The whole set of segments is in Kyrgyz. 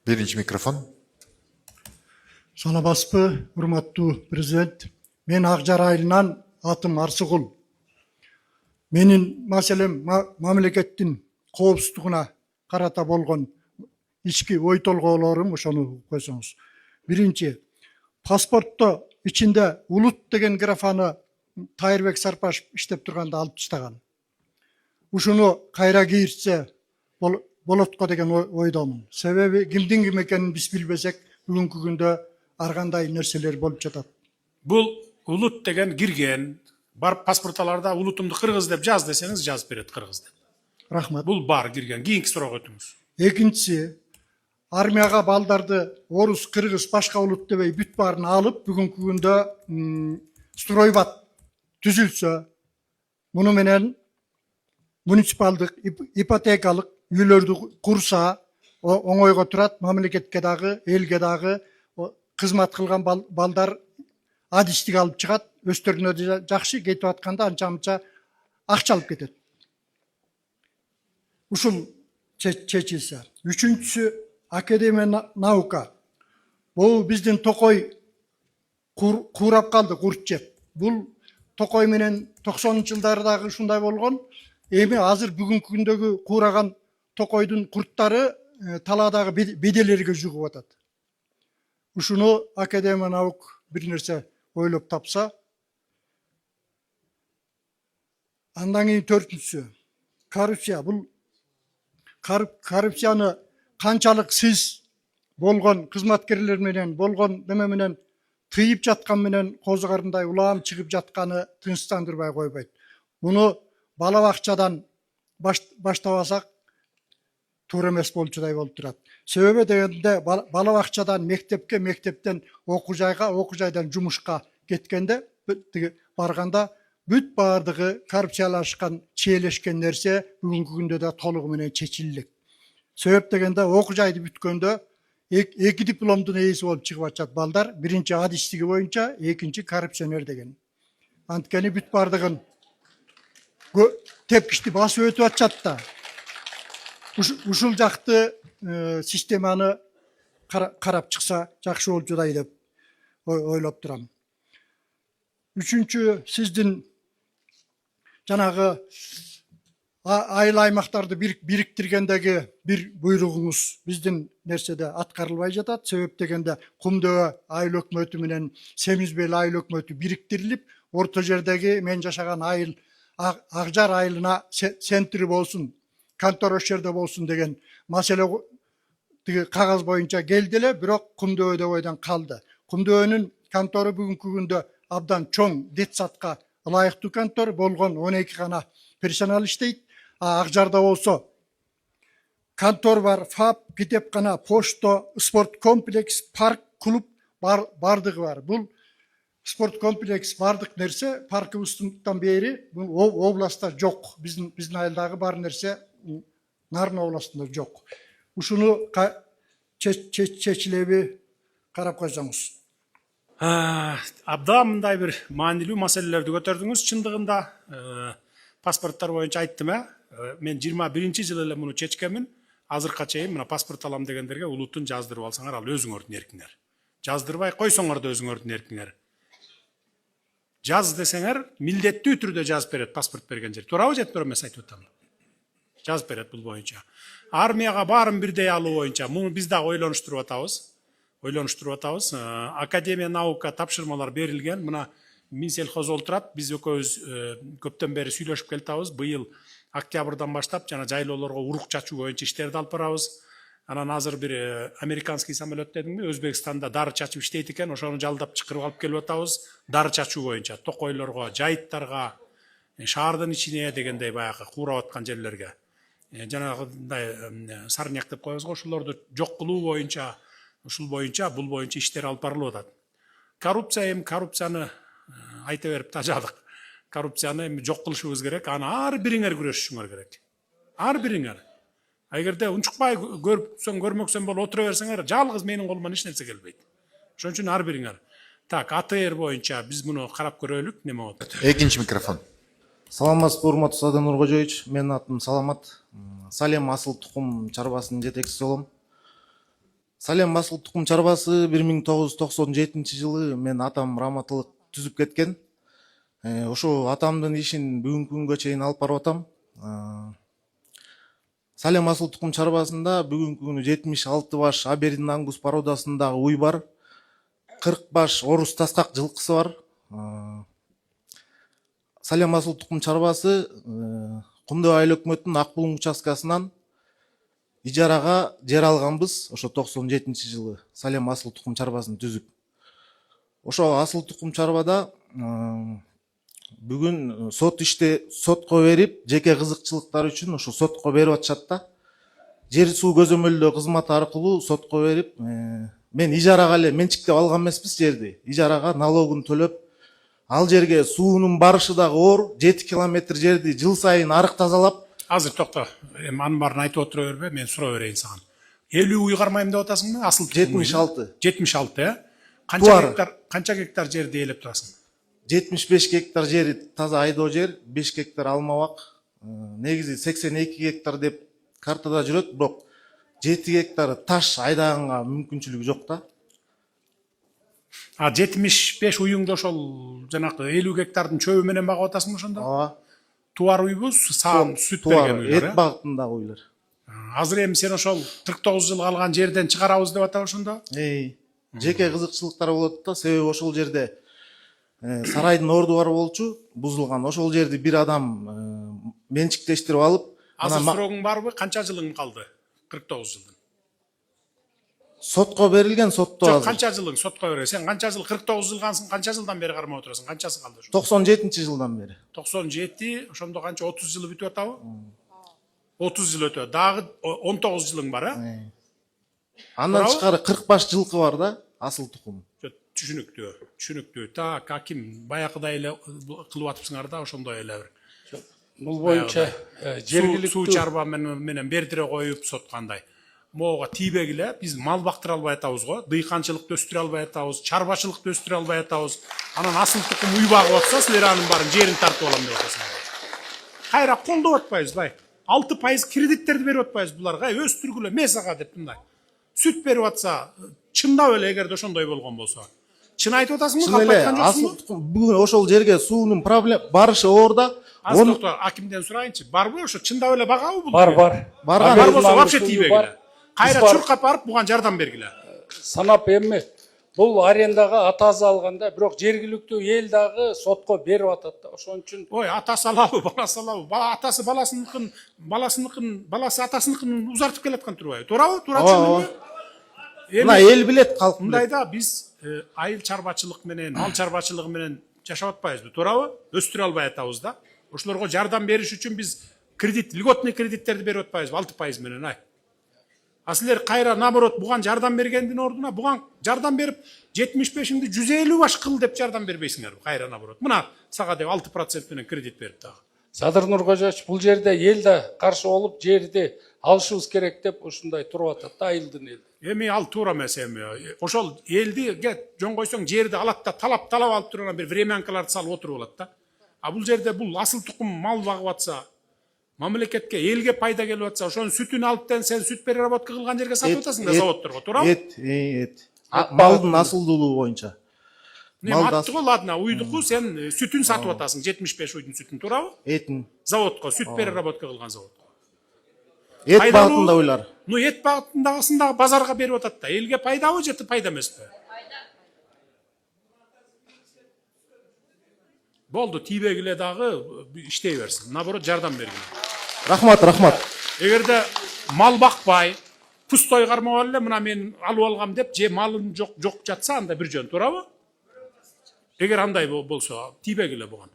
Birinci mikrofon. Саламатсызбы, урматтуу президент. Мен Акжар айылынан атым Арсыгул. Менин маселем мамлекеттин коопсуздугуна карата болгон ички ой толгоолорум ошону койсоңуз. Биринчи, паспортто ичинде улут деген графаны Тайырбек Сарпашев иштеп турганда алып таштаган. Ушуну кайра кийиртсе болот го деген ойдомун. Себеби кимдин ким экенин биз билбесек, бүгүнкү күндө ар кандай нерселер болуп жатат. Бұл улут деген кирген, бар паспорталарда улутумду кыргыз деп жаз десеңиз жазып берет кыргыз деп. Рахмат. Бұл бар кирген. Кийинки суроого өтүңүз. Экинчиси, армияга балдарды орус, кыргыз, башка улут дебей бүт баарын алып, бүгүнкү күндө стройбат түзүлсө, муну менен муниципалдык, ипотекалык үйлөрдү курса оңойго турат, мамлекетке дагы, элге дагы кызмат кылган балдар адистик алып чыгат, өстөрүнө да жакшы, кетип атканда анча-мынча акча алып кетет. Ушул чечилсе. Үчүнчүсү, академия наука. Бул биздин Токой куурап калды, курт жеп. Бул Токой менен 90-жылдардагы ушундай болгон. Эми азыр бүгүнкү күндөгү куураган Токойдун курттары талаадагы беделерге жугуп атат. Ушуну академия наук бир нерсе ойлоп тапса. Андан кийин төртүнчүсү, коррупция. Бул коррупцияны канчалык сиз болгон кызматкерлер менен, болгон неме менен тыйып жаткан менен козугарындай улам чыгып жатканы тынчтандырбай койбойт. Муну бала бакчадан баштабасак туура эмес болчудай болуп турат. Себеби дегенде бала бакчадан мектепке, мектептен окуу жайга, окуу жайдан жумушка кеткенде барганда бүт баардыгы коррупциялашкан, чиелешкен нерсе бүгүнкү күндө да толугу менен чечилет. Себеп дегенде окуу жайды бүткөндө эки дипломдун ээси болуп чыгып атышат балдар. Биринчи адистиги боюнча, экинчи коррупционер деген. Анткени бүт баардыгын тепкичти басып өтүп атышат да. Ушул жакты системаны карап чыкса жакшы болчудай деп ойлоп турам. Үчүнчү, сиздин жанагы айыл аймактарды бириктиргендеги бир буйругуңуз биздин нерседе аткарылбай жатат. Себеп дегенде Кумдөбө айыл өкмөтү менен Семизбел айыл өкмөтү бириктирилип, орто жердеги мен жашаган айыл Акжар айылына центри болсун, контора ошол жерде болсун деген маселе тиги кагаз боюнча келди эле, бирок Кумдөбөдө ойдон калды. Кумдөбөнүн контору бүгүнкү күндө абдан чоң, детсадка ылайыктуу контор болгон, 12 гана персонал иштейт. Акжарда болсо контор бар, ФАП, китепкана, почта, спорт комплекс, парк, клуб бардыгы бар. Бул спорт комплекс бардык нерсе паркыбыздан бери бул областта жок. Биздин айылдагы бар нерсе Нарын областында жок. Ушуну чечилеби карап койсоңуз. Абдан мындай бир маанилүү маселелерди көтөрдүңүз. Чындыгында паспорттор боюнча айттым, мен 21-жылы эле муну чечкенмин. Азыркыга чейин мына паспорт алам дегендерге улутун жаздырып алсаңар, ал өзүңөрдүн эркиңер. Жаздырбай койсоңор да өзүңөрдүн эркиңер. Жаз десеңер, милдеттүү түрдө жазып берет паспорт берген жер. Туурабы же туура эмес айтып атам? Жазып берет бул боюнча. Армияга баарын бирдей алуу боюнча муну биз дагы ойлонуштуруп атабыз. Академия наука тапшырмалар берилген. Мына Минсельхоз олтурат. Биз экөөбүз көптөн бери сүйлөшүп келатабыз. Быйыл октябрдан баштап жана жайлоолорго урук чачуу боюнча иштерди алып барабыз. Анан азыр бир американский самолет дедимби, Өзбекстанда дары чачып иштейт экен. Ошону жалдап чакырып алып келип атабыз. Дары чачуу боюнча токойлорго, жайыттарга, шаардын ичине дегендей баягы куурап аткан жерлерге. Жанагындай сарняк деп коебуз го, ошолорду жок кылуу боюнча, бул боюнча иштер алып барылып атат. Коррупцияны айта берип тажадык. Коррупцияны жок кылышыбыз керек. Аны ар бириңер күрөшүшүңөр керек. Ар бириңер. Эгерде унчукпай көрмөксөң болуп отура берсеңер, жалгыз менин колуман эч нерсе келбейт. Ошон үчүн ар бириңер. Так, АТР боюнча биз муну карап көрөлүк, неме болот. Экинчи микрофон. Саламатсызбы, урматтуу Садыр Нуркожоевич. Менин атым Саламат. Салем асыл тукум чарбасынын жетекчиси болом. Салем асыл тукум чарбасы 1997 жылы мен атам раматылык түзүп кеткен. Ошо атамдын ишин бүгүнкү күнгө чейин алып барып атам. Салем асыл тукум чарбасында бүгүнкү күнү 76 баш Абердин ангус породасындагы уй бар. 40 баш орус таскак жылкысы бар. Салем асыл тукум чарбасы Кумдуу айыл өкмөтүнүн Ак Булуң участкасынан ижарага жер алганбыз. Ошо 97 жылы Салем асыл тукум чарбасын түзүп. Ошо асыл тукум чарбада бүгүн сотко берип, жеке кызыкчылыктар үчүн ошо сотко берип атышат да. Жер суу көзөмөлдөө кызматы аркылуу сотко берип, мен ижарага эле менчиктеп алган эмеспиз жерди. Ижарага налогун төлөп, ал жерге суунун барышы дагы оор, 7 километр жерди жыл сайын арык тазалап. Азыр токто. Анын баарын айтып отура бербе, мен суроо берейин сага. 50 уй кармайм деп атасыңбы? Асыл 76. 76, Канча гектар жерди ээлеп турасың? 75 гектар жери таза айдоо жер, 5 гектар алмабак. Негизи 82 гектар деп картада жүрөт, бирок 7 гектар таш айдаганга мүмкүнчүлүгү жок да. 75 уюңду ошол жанакы 50 гектардын чөбү менен багып атасың ошондо? Ооба. Туар уйбу, саам сүт берген уйлар. Эт багытындагы уйлар. Азыр эми сен ошол 49 жыл калган жерден чыгарабыз деп атабы ошондо? Жеке кызыкчылыктар болот да, себеби ошол жерде сарайдын ордубары болчу, бузулган. Ошол жерди бир адам менчиктештирип алып, азыр суроогуң барбы? Канча жылың калды? 49 жылдын. Сотко берилген, сотто Жок, азыр. канча жылың сотко берген? Сен канча жыл 49 жылгансың, канча жылдан бери кармап отурасың? Канчасы калды ошо? 97 жылдан бери. 97, ошондо канча 30 жылы бүтүп атабы? 30 жыл өтө. Дагы 19 жылың бар, Андан тышкары 40 баш жылкы бар да, асыл тукум. Түшүнүктүү. Так, аким баягыдай эле кылып атыпсыңар да, ошондой эле бир. Бул боюнча Суу жергиликтүү чарба менен бердире коюп соткандай. Могуга тийбегиле биз мал бактыра албай атабыз го, дыйканчылыкты өстүрө албай атабыз, чарбачылыкты өстүрө албай атабыз. Анан асыл тукум уй багып атса, силер анын баарын жерин тартып алам деп атасыңар. Кайра колдоп атпайбыз, бай. 6% кредиттерди берип атпайбыз буларга, өстүргүлө месага деп мындай. Сүт берип атса, чындап эле эгерде ошондой болгон болсо. Чын айтып атасыңбы? Чын эле, асыл тукум бүгүн ошол жерге суунун проблема барышы оор да. Акимден сурайынчы, барбы ошо чындап эле багабы бул? бар. Барган. Бар болсо вообще тийбегиле. Кайра Бар. чуркап барып буга жардам бергиле. Санап эми бул арендага атасы алганда, бирок жергиликтүү эл дагы сотко берип атат да. Ошон үчүн Ой, атасы алабы, баласы алабы? Атасы баласы атасыныкын узартып келаткан турбайбы? Туурабы? Туура түшүндүмбү? Мына эл билет, калк билет. Мындайда биз айыл чарбачылык менен, мал чарбачылыгы менен жашап атпайбызбы? Туурабы? Өстүрө албай атабыз да. Ошолорго жардам бериш үчүн биз льготный кредиттерди берип атпайбызбы? 6% менен, ай. А силер кайра наоборот буган жардам бергендин ордуна буган жардам берип 75-ңди 150 баш кыл деп жардам бербейсиңерби? Кайра наоборот. Мына сага деп 6% менен кредит берип дагы. Садыр Нуркожоевич, бул жерде эл да каршы болуп, жерди алышыбыз керек деп ушундай туруп атат да, айылдын эл. Эми ал туура эмес эми. Ошол элди жөн койсоң жерди алат да талап алып турган бир времянкаларды салып отуруп алат да. А бул жерде бул асыл тукум мал багып атса, мамлекетке, элге пайда келип атса, ошонун сүтүн алыптан сен сүт переработка кылган жерге сатып атасың да заводторго, туурабы? Эт. Малдын асылдуулугу боюнча. Атты го, ладно, уйдуку сен сүтүн сатып атасың, 75 уйдун сүтүн, туурабы? Этин. Заводко, сүт переработка кылган заводко. Эт багытында уйлар. Ну, эт багытындагысын дагы базарга берип атат да. Элге пайдабы же пайда эмеспи? Болду, тийбегиле дагы иштей берсин. Наоборот, жардам бергиле. Рахмат. Эгерде мал бакпай, пустой кармап эле, мына мен алып алгам деп, же малым жок жатса, анда бир жөн, туурабы? Эгер андай болсо, тийбегиле буган.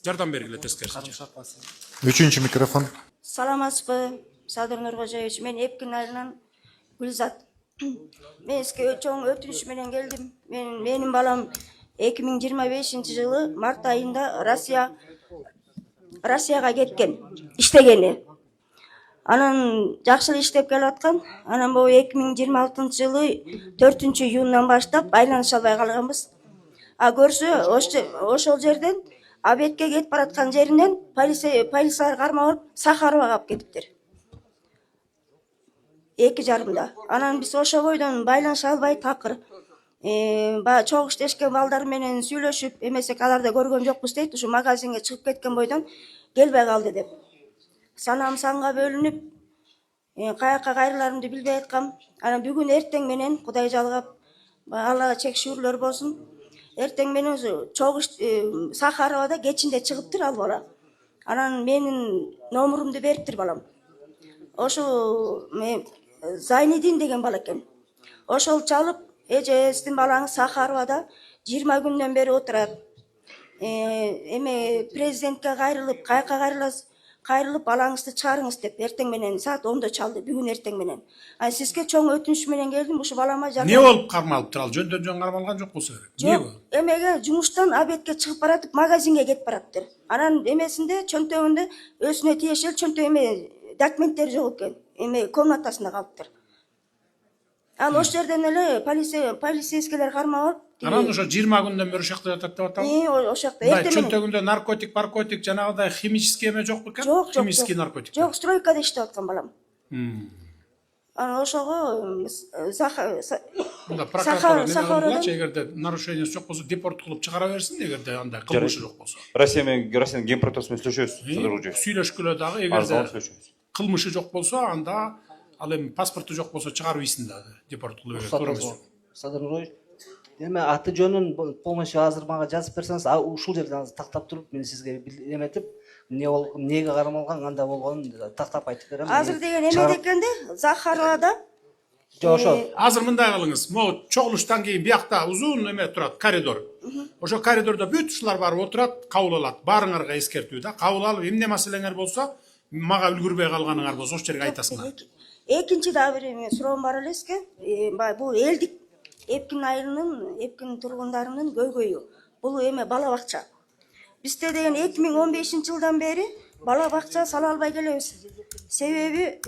Жардам бергиле тескерисинче. Үчүнчү микрофон. Саламатсызбы, Садыр Нуркожоевич, мен Эпкин айылынан Гүлзат. Мен сизге чоң өтүнүш менен келдим. Менин балам 2025 жылы март айында Россияга кеткен, иштегени. Анан жакшы эле иштеп келип аткан. Анан бул 2026 жылы 4 июндан баштап айланыша албай калганбыз. А көрсө ошол жерден Абетке кетип бараткан жеринен полициялар кармап алып Сахарова алып кетиптир. 2,5. Анан биз ошо бойдон байланыша албай такыр. Баягы чогуу иштешкен балдар менен сүйлөшүп эмесек аларды көргөн жокпуз дейт. Ушу магазинге чыгып кеткен бойдон келбей калды деп. Санам санга бөлүнүп, каяка кайрыларымды билбей аткам. Анан бүгүн эртең менен Кудай жалгап, Алла чек шүрлөр болсун. Эртең менен чогуу Сахаровада кечинде чыгыптыр ал бала. Анан менин номурумду бериптир балам. Ошо Зайнидин деген бала экен. Ошол чалып, эже сиздин балаңыз Сахаровада 20 күндөн бери отурат. Эме президентке кайрылып, каяка кайрылып балаңызды чыгарыңыз деп эртең менен саат 10-да чалды, бүгүн эртең менен. Сизге чоң өтүнүч менен келдим, ушу балама жардам. Не болуп кармалыптыр ал? Жөндөн жөн кармалган жок болсо керек. Не Жок, болуп? эмеге жумуштан обедке чыгып баратып, магазинге кетип бараптыр. Анан эмесинде чөнтөгүндө өзүнө тиешел чөнтөг документтери жок экен. Комнатасында калыптыр. Ал ошол жерден эле полицейскийлер кармап алып. Анан ошо 20 күндөн бери ошол жакта жатат деп атабы. Ошол жакта эртең менен. Чөнтөгүндө наркотик, жанагыдай химический эме жок бекен? Жок, Химический наркотик. Жок, стройкада иштеп аткан балам. Анан ошого Мында прокуратура неме кылгылачы, эгерде нарушениясы жок болсо депорт кылып чыгара берсин, эгерде андай кылмышы жок болсо. Россиянын генпрокуратурасы менен сүйлөшөбүз. Сүйлөшкүлө дагы эгерде кылмышы жок болсо, анда ал эми паспорту жок болсо чыгарбайсың дагы, депорт кылып берет. Туура эмеспи? Садыр Нурович, эми аты жөнүн полностью азыр мага жазып берсеңиз, ушул жерден азыр тактап туруп, мен сизге эметип, эмнеге кармалган, кандай болгонун тактап айтып берем. Азыр деген эме экенде, Захаровада. Жок, ошо. Азыр мындай кылыңыз. Могу чогулуштан кийин биякта узун эме турат, коридор. Ошо коридордо бүт ушулар барып отурат, кабыл алат. Баарыңарга эскертүү да. Кабыл алып, эмне маселеңер болсо, мага үлгүрбөй калганыңар болсо, ошол жерге айтасыңар. Экинчи дагы бир суроом бар элеске. Бул элдик Эпкин айылынын, Эпкин тургундарынын көйгөйү. Бул эме бала бакча. Бизде деген 2015-жылдан бери бала бакча сала албай келебиз. Себеби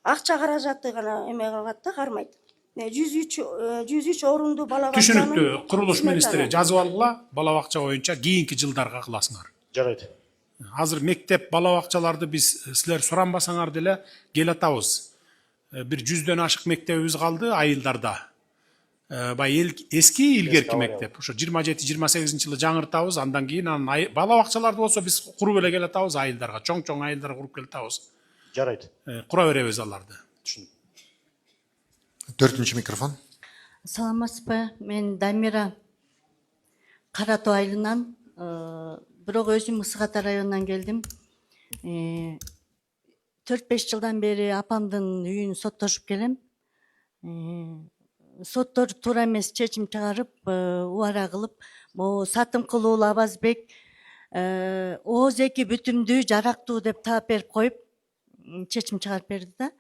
акча каражаты гана эме кылат да, кармайт. 103 орунду бала бакча. Түшүнүктүү. Курулуш министри жазып алгыла, бала бакча боюнча кийинки жылдарга кыласыңар. Жарайт. Азыр мектеп бала бакчаларды биз силер суранбасаңар деле келатабыз. Бир 100дөн ашык мектебибиз калды айылдарда. Эски илгерки мектеп. Ошо 27-28 жылы жаңыртабыз, андан кийин бала бакчаларды болсо биз куруп эле келатабыз айылдарга, чоң айылдарга куруп келатабыз. Жарайт. Кура беребиз аларды. Төртүнчү микрофон. Саламатсызбы? Мен Дамира Кара Тоо айылынан, бирок өзүм Ысык-Ата районунан келдим. 4-5 жылдан бери апамдын үйүн соттошуп келем. Соттор туура эмес чечим чыгарып, убара кылып, могу Сатымкулуу Абазбек ооз эки бүтүмдүү жарактуу деп таап берип коюп, чечим чыгарып берди да.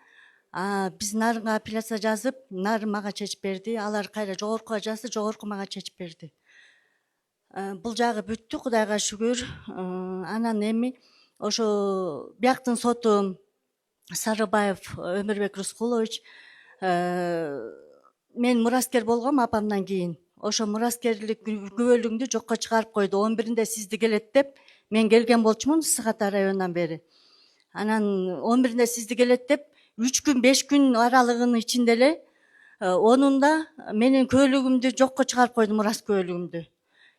Биз нарынга апелляция жазып, нарын мага чечип берди. Алар кайра жогоркуга жазды, жогорку мага чечип берди. Бул жагы бүттү, Кудайга шүгүр. Анан эми ошо бияктын соту Сарыбаев Өмүрбек Рускулович, мен мураскер болгом апамдан кийин. Ошо мураскерлик күбөлүгүмдү жокко чыгарып койду. 11-inde сизди келет деп, мен келген болчумун Ысык-Ата районунан бери. Анан 11-inde сизди келет деп, 3 күн 5 күн аралыгынын ичинде эле 10-унда менин көөлүгүмдү жокко чыгарып койду, мурас көөлүгүмдү.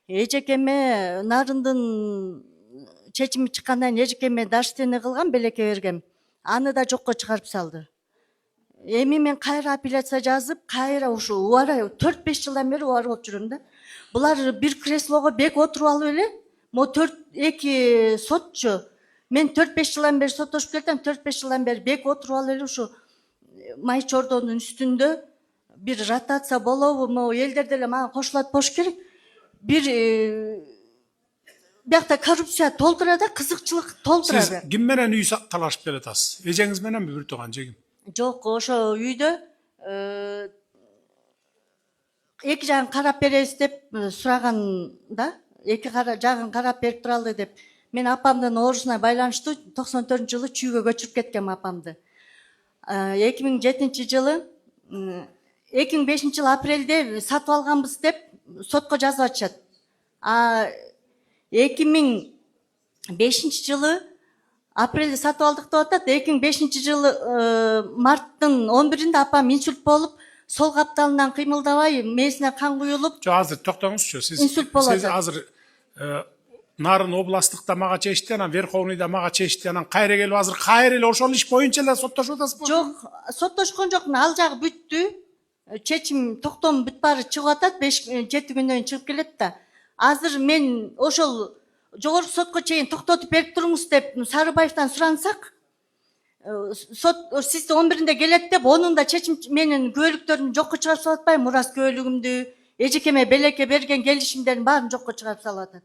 Эжекеме нарындын чечими чыккандан кийин эжекеме дарштене кылган, белекке бергем. Аны да жокко чыгарып салды. Эми мен кайра апелляция жазып, кайра ушу убара 4-5 жылдан бери убара болуп жүрөм да. Булар бир креслого бек отуруп алып эле, мо 4-2 сотчу. Мен 4-5 жылдан бери соттошуп келдим, 4-5 жылдан бери бек отуруп алып эле ушу май чордонун үстүндө бир ротация болобу, могу элдер деле мага кошулат болуш керек. Бир биякта коррупция толтура да, кызыкчылык толтура. Сиз ким менен үй талашып келатасыз? Эжеңиз мененби, бир тууган жегим? Жок, ошо үйдө эки жагын карап беребиз деп сураган да. Эки жагын карап берип туралы деп. Мен апамдын оорусуна байланыштуу 94-жылы чүйгө көчүрүп кеткем апамды. 2007-жылы 2005-жылы апрелде сатып алганбыз деп сотко жазып атышат. 2005-жылы апрелде сатып алдык деп атат. 2005 жылы марттын 11-inde апам инсульт болуп, сол капталынан кыймылдабай, мээсине кан куюлуп, Жо азыр токтоңузчу. Инсульт болот. Сиз азыр Нарын областтыкта мага чечти, анан Верховныйда мага чечти, анан кайра келип азыр кайра эле ошол иш боюнча эле соттошуп атасызбы? жок, соттошкон жокмун, ал жагы бүттү. Чечим, токтом бүт баары чыгып атат, 5-7 күндөн кийин чыгып келет да. Азыр мен ошол жогорку сотко чейин токтотуп берип туруңуз деп Сарыбаевтан сурансак, сот сизди 11-inde келет деп, онун да чечим менин күбөлүктөрүмдү жокко чыгарып салып атпайбы? Мурас күбөлүгүмдү, эжекеме белекке берген келишимдердин баарын жокко чыгарып салып атат.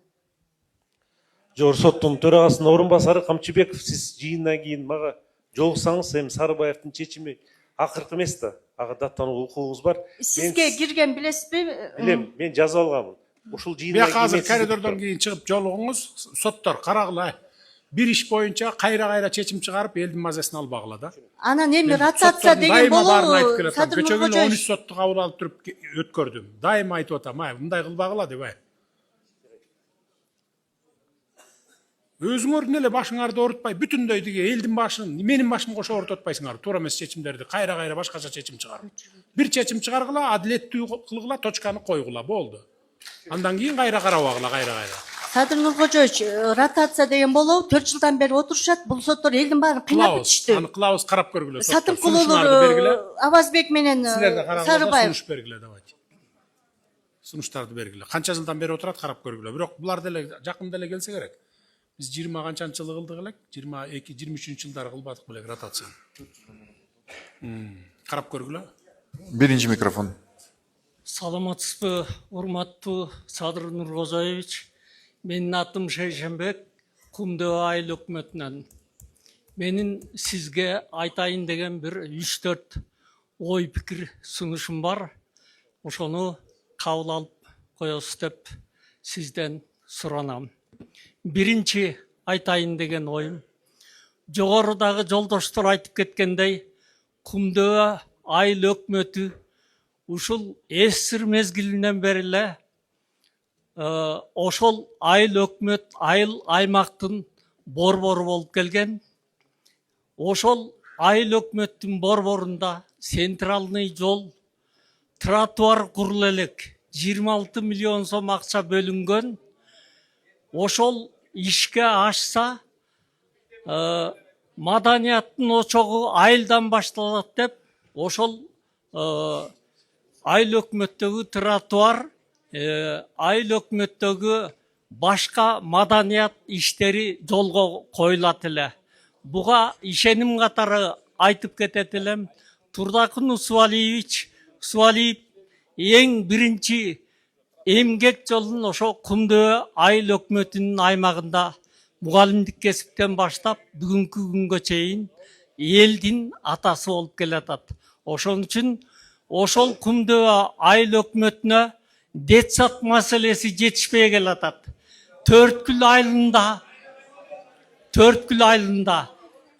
Жогорку соттун төрагасынын орун басары Камчыбеков, сиз жыйындан кийин мага жолуксаңыз, эми Сарыбаевдин чечими акыркы эмес да. Ага даттануу укугуңуз бар. Сизге кирген билесизби? Билем, мен жазып алганмын. Ушул жыйындан Бияка азыр коридордон кийин чыгып жолугуңуз, соттор карагыла. Бир иш боюнча кайра чечим чыгарып, элдин мазасын албагыла да. Анан эми ротация деген болобу? Садыр Кечээ күнү Нуркожоевич. 13 сотты кабыл алып туруп өткөрдүм. Дайыма айтып атам, мындай кылбагыла деп. Өзүңөрдүн эле башыңарды оорутпай, бүтүндөй диге элдин башын, менин башымды кошо оорутуп атпайсыңар. Туура эмес чечимдерди кайра башкача чечим чыгарып. Бир чечим чыгаргыла, адилеттүү кылгыла, точканы койгула, болду. Андан кийин кайра карабагыла, кайра. Садыр Нуркожоевич, ротация деген болобу? 4 жылдан бери отурушат. Бул соттор элдин баарын кыйнап битишти. Аны кылабыз, карап көргүлө. Сатым кулулар Авазбек менен Сарыбаев. Сунуш бергиле, давайте. Сунуштарды бергиле. Канча жылдан бери отурат, карап көргүлө. Бирок булар деле жакында эле келсе керек. Биз 20 канчанчы жылы кылдык элек, 22-23 жылдары кылбадык белек ротацияны. Карап көргүлө. Birinci mikrofon. Саламатсызбы, урматтуу Садыр Нуркожоевич. Менин атым Шейшенбек, Кумдөө айыл өкмөтүнөн. Менин сизге айтайын деген бир 3-4 ой пикир сунушум бар. Ошону кабыл алып коесуз деп сизден суранам. Биринчи айтайын деген оюм. Жогорудагы жолдоштор айтып кеткендей, Кумдөө айыл өкмөтү ушул эсир мезгилинен бери эле ошол айыл өкмөт, айыл аймактын борбору болуп келген. Ошол айыл өкмөттүн борборунда центральный жол, тротуар курулу элек. 26 миллион сом акча бөлүнгөн. Ошол ишке ашса, маданияттын очогу айылдан башталат деп, ошол айыл өкмөттөгү тротуар, айыл өкмөттөгү башка маданият иштери жолго коюлат эле. Буга ишеним катары айтып кетет элем. Турдакын Усвалиевич, Усвалиев эң биринчи эмгек жолун ошо Кумдөө айыл өкмөтүнүн аймагында мугалимдик кесиптен баштап бүгүнкү күнгө чейин элдин атасы болуп келатат. Ошон үчүн ошол Кумдөө айыл өкмөтүнө детсад маселеси жетишпей келатат. Төрткүл айылында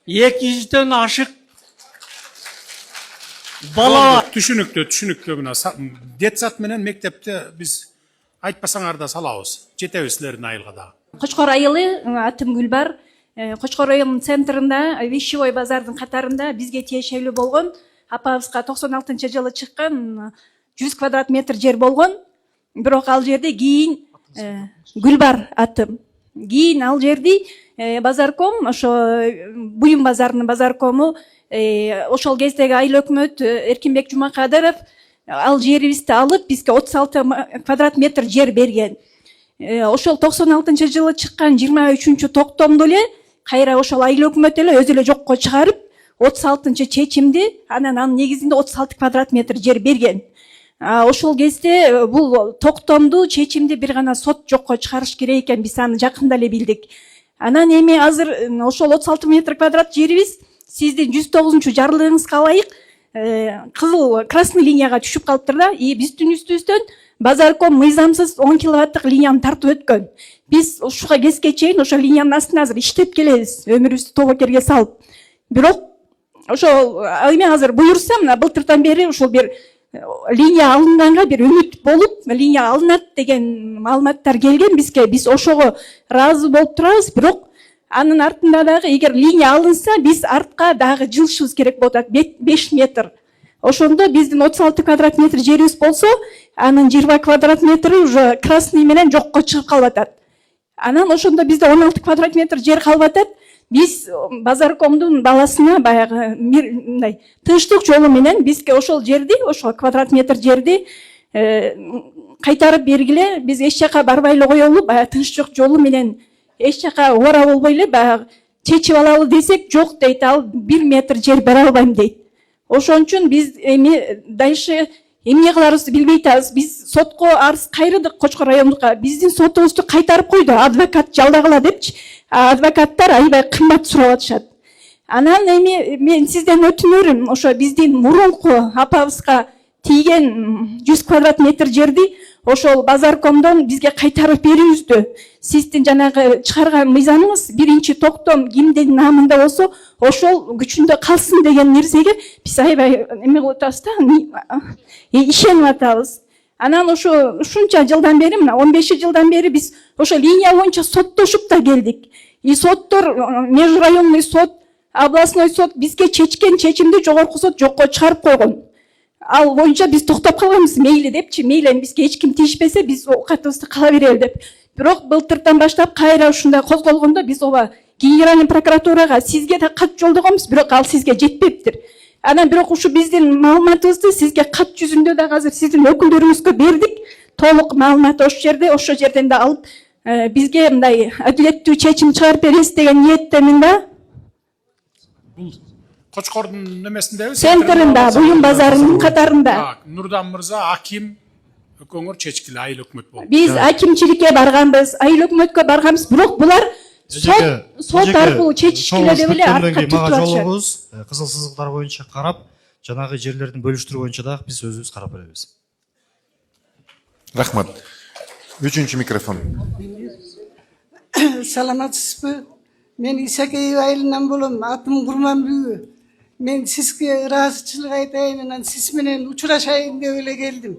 200дөн ашык бала бар. Түшүнүктүү мына детсад менен мектепте биз айтпасаңар да салабыз. Жетебиз силердин айылга да. Кочкор айылы, атым Гүлбар. Кочкор айылынын центринде, Вещевой базардын катарында бизге тиешелүү болгон, апабызга 96-жылы чыккан 100 квадрат метр жер болгон. Бирок ал жерде кийин Гүлбар атым. Кийин ал жерди базарком, ошо Буюм базарынын базаркому, ошол кездеги айыл өкмөт Эркинбек Жумакадыров ал жерибизди алып, бизге 36 квадрат метр жер берген. Ошол 96-жылы чыккан 23-чү токтомду эле кайра ошол айыл өкмөт эле өзү эле жокко чыгарып, 36-чы чечимди, анын негизинде 36 квадрат метр жер берген. Ошол кезде бул токтомду, чечимди бир гана сот жокко чыгарыш керек экен, биз аны жакында эле билдик. Анан эми азыр ошол 36 метр квадрат жерибиз сиздин 109-чу жарлыгыңызга ылайык кызыл красный линияга түшүп калыптыр да. Биздин үстүбүздөн базарком мыйзамсыз 10 киловаттык линияны тартып өткөн. Биз ушуга кезге чейин ошол линиянын астына азыр иштеп келебиз, өмүрүбүздү тобокерге салып. Бирок ошол эми азыр буюрса, мына былтырдан бери ушул бир линия алынганга бир үмүт болуп, линия алынат деген маалыматтар келген бизге. Биз ошого ыраазы болуп турабыз, бирок Анын артында дагы эгер линия алынса, биз артка дагы жылышыбыз керек болуп атат 5 метр. Ошондо биздин 36 квадрат метр жерибиз болсо, анын 20 квадрат метри уже красный менен жокко чыгып калып атат. Анан ошондо бизде 16 квадрат метр жер калып атат. Биз Базаркомдун баласына баягы мындай тынчтык жолу менен бизге ошол жерди, ошол квадрат метр жерди кайтарып бергиле, биз эч жака барбай эле коелу, баягы тынчтык жолу менен эч жака ора болбой эле баягы чечип алалы десек, жок дейт, ал 1 метр жер бере албайм дейт. Ошон үчүн биз эми дальше эмне кыларыбызды билбей атабыз. Биз сотко арыз кайрыдык Кочкор райондукка. Биздин сотубузду кайтарып койду, адвокат жалдагыла депчи. Адвокаттар аябай кымбат сурап атышат. Анан эми мен сизден өтүнөрүм, ошо биздин мурунку апабызга тийген 100 квадрат метр жерди ошол Базаркомдон бизге кайтарып берүүбүздү. Сиздин жанагы чыгарган мыйзамыңыз биринчи токтом кимдин намында болсо, ошол күчүндө калсын деген нерсеге биз аябай эме кылып атабыз да, ишенип атабыз. Анан ошо ушунча жылдан бери, мына 15 жылдан бери биз ошо линия боюнча соттошуп да келдик. И соттор, межрайонный суд, областной суд бизге чечкен чечимди жогорку суд жокко чыгарып койгон. Ал боюнча биз токтоп калганбыз, мейли депчи, мейли бизге эч ким тийишпесе, биз оокатыбызды кала берели деп. Бирок былтыртан баштап кайра ушундай козголгондо биз ооба генеральный прокуратурага сизге да кат жолдогонбуз, бирок ал сизге жетпептир. Анан бирок ушу биздин маалыматыбызды сизге кат жүзүндө да азыр сиздин өкүлдөрүңүзгө бердик. Толук маалымат ошол жерден да алып, бизге мындай адилеттүү чечим чыгарып бересиз деген ниеттемин да. Бул Кочкордун немесиндеби? Центринда, Буюм базарынын катарында. Нурдан мырза, аким өкөңөр чечкиле, айыл өкмөт болду. Биз акимчиликке барганбыз, айыл өкмөткө барганбыз, бирок булар сот аркылуу чечишкиле деп эле артка түртүп атышат. Кызыл сызыктар боюнча карап, жанагы жерлердин бөлүштүрүү боюнча дагы биз өзүбүз карап беребиз. Рахмат. Үчүнчү микрофон. Саламатсызбы? Мен Исакеев айылынан болом, атым Курманбүгү. Мен сизге ыраазычылык айтайын, анан сиз менен учурашайын деп эле келдим.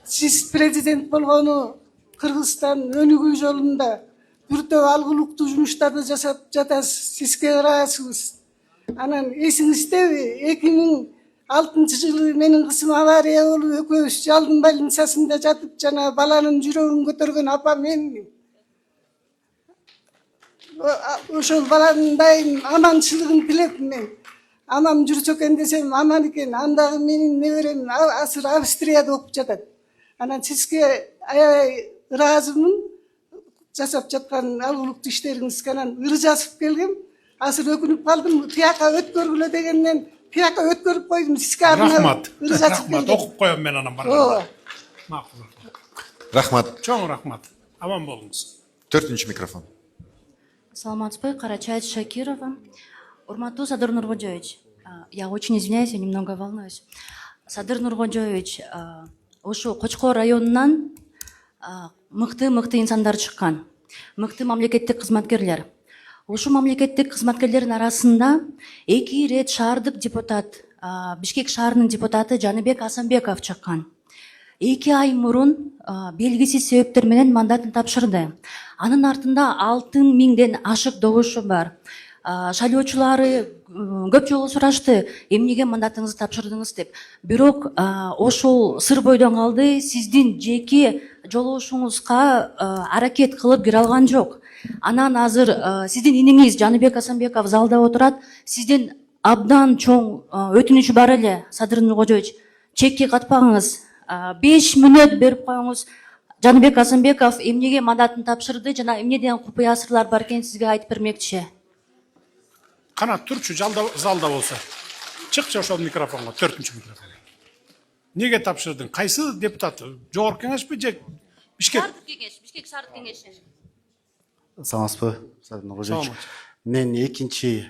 Сиз президент болгону Кыргызстан өнүгүү жолунда бир топ алгылыктуу жумуштарды жасап жатасыз. Сизге ыраазбыз. Анан эсиңиздеби, 2006 жылы менин кызым авария болуп, экөөбүз жалдын больницасында жатып, жана баланын жүрөгүн көтөргөн апа менмин. Ошол баланын дайым аманчылыгын тилеп мен. Амам жүрсө экен десем, аман экен. Андагы менин неберем азыр Австрияда окуп жатат. Анан сизге аябай ыраазымын жасап жаткан алгылыктуу иштериңизге. Анан ыры жазып келгем. Азыр өкүнүп калдым. Тияка өткөргүлө дегенден тияка өткөрүп койдум. Сизге Рахмат. ыры жазып келдим. Рахмат, окуп коем мен анан барганда. Макул. Рахмат. Чоң рахмат. Аман болуңуз. Төртүнчү микрофон. Саламатсызбы, Карачаева Шакирова. Урматтуу Садыр Нуркожоевич, я очень извиняюсь, я немного волнуюсь. Садыр Нуркожоевич, ушу Кочкор районунан мыкты инсандар чыккан, мыкты мамлекеттик кызматкерлер. Ушу мамлекеттик кызматкерлердин арасында 2 рет шаардык депутат, Бишкек шаарынын депутаты Жаныбек Асанбеков чыккан. 2 ай мурун белгисиз себептер менен мандатын тапшырды. Анын артында 6000ден ашык добушу бар. Шайлоочулары көп жолу сурашты, эмнеге мандатыңызды тапшырдыңыз деп. Бирок ошол сыр бойдон калды, сиздин жеке жолугушуңузга аракет кылып кире алган жок. Анан азыр сиздин иниңиз Жаныбек Асанбеков залда отурат, сиздин абдан чоң өтүнүчү бар эле, Садыр Нуркожоевич, чекке катпаңыз. 5 мүнөт берип коюңуз. Жаныбек Асанбеков эмнеге мандатын тапшырды жана эмнеден купуя сырлар бар экен сизге айтып бермекчи. Кана турчу залда болсо. Чыкчы ошол микрофонго, 4-чү микрофон. Неге тапшырдың? Кайсы депутат? Жогорку кеңешпи же Бишкек? Бишкек шаардык кеңеши. Саламатсызбы, Садыр Нуркожоевич. Мен экинчи